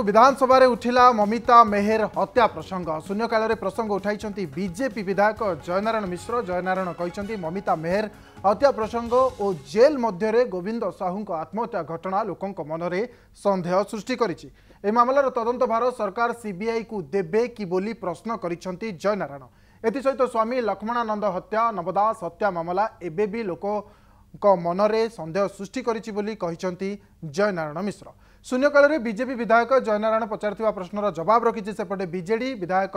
विधानसभा रे उठिला ममिता मेहर हत्या प्रसंग शून्यकाल रे प्रसंग उठाई बीजेपी विधायक जयनारायण मिश्र। जयनारायण कहते ममिता मेहर हत्या प्रसंग और जेल मध्य गोविंद साहू आत्महत्या घटना लोकों मन में सन्देह सृष्टि करिछि। ए मामलार तदंत भार सरकार सीबीआई को देबे कि बोली प्रश्न करिसेंति जयनारायण। एसत स्वामी लक्ष्मणानंद हत्या नवदास हत्या मामला एबे भी लोकों मन में सन्देह सृष्टि करिछि बोली कहिसेंति जयनारायण मिश्र। शून्यकाल में बीजेपी विधायक जयनारायण पचार प्रश्नर जवाब रखिछि सेपटे बीजेडी विधायक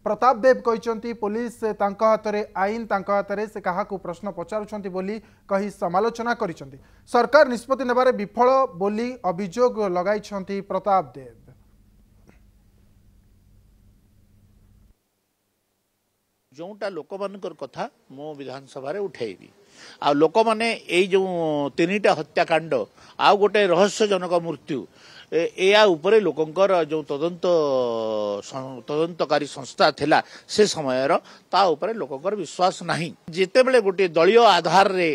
प्रताप देव कहते पुलिस हाथ में आईन हाथ में से क्या प्रश्न पचारुछंती बोली कही समालोचना करिसेंति। सरकार निष्पत्ति नेबारे विफल बोली अभियोग लगाइछंती प्रताप देव। जोटा लोक मानकर कथा मो विधानसभा रे उठेबी आ लोक माने एई जो तीनिटा हत्याकांड आ गोटे रहस्यजनक मृत्यु या उपरे लोकंकर जो तदंतकारी संस्था थिला से समयर ता उपरे लोकंकर विश्वास नाही। जेते बेले गोटे दलीय आधार रे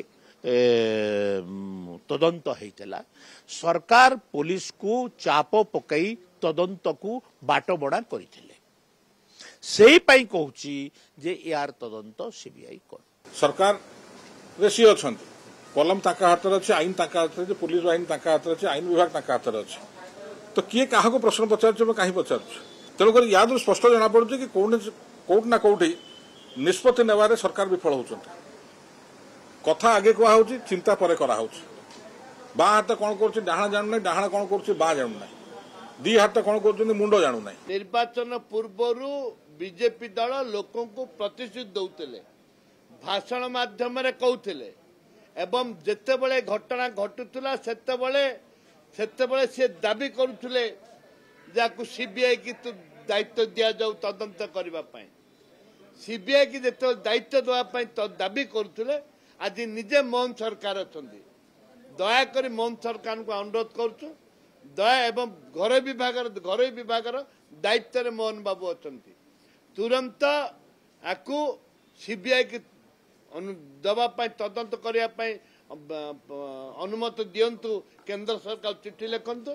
तदंत हेइतला सरकार पुलिस को चाप पकई तदंत को बाटो बड़ा करिथिले। सेही पई कहूची जे यार तदंत सीबीआई कर सरकार रेसी अछंती कलम ताका हाथ रे अछि आईन ताका हाथ रे पुलिस आईन ताका हाथ रे अछि आईन विभाग ताका हाथ रे अछि तो किए काहा को प्रश्न पचार काहे पचार तेणु कर याद स्पष्ट जना पड़ुछि कि कोट ना कोठी निष्पत्ति नेबारे सरकार विफल होउछंती। कथा आगे कहा होउछि चिंता परे करा होउछि। बा हाथ कोन करछि डाहाण जानु नै डाहाण कोन करछि बा जानु नै दी हाथ कोन करछन्ती मुंडो जानु नै। निर्वाचन पूर्वरु बीजेपी दल लोकों को प्रतिश्रुति दौले भाषण माध्यम कहते एवं जिते बड़े घटना घटुला सेते सी दाबी करुले जहाँ सीबीआई की दायित्व दि जाऊ तदंत करने सीबीआई की जो दायित्व देवाई दाबी करुले आज निजे मोहन सरकार अच्छा दयाकोरी मोहन सरकार को अनुरोध करुचु दया एवं घर विभाग दायित्व मोहन बाबू अच्छा तुरंत आपको सीबीआई की दवाई तदंत करने अनुमति दिंतु केंद्र सरकार चिट्ठी लिखंतु।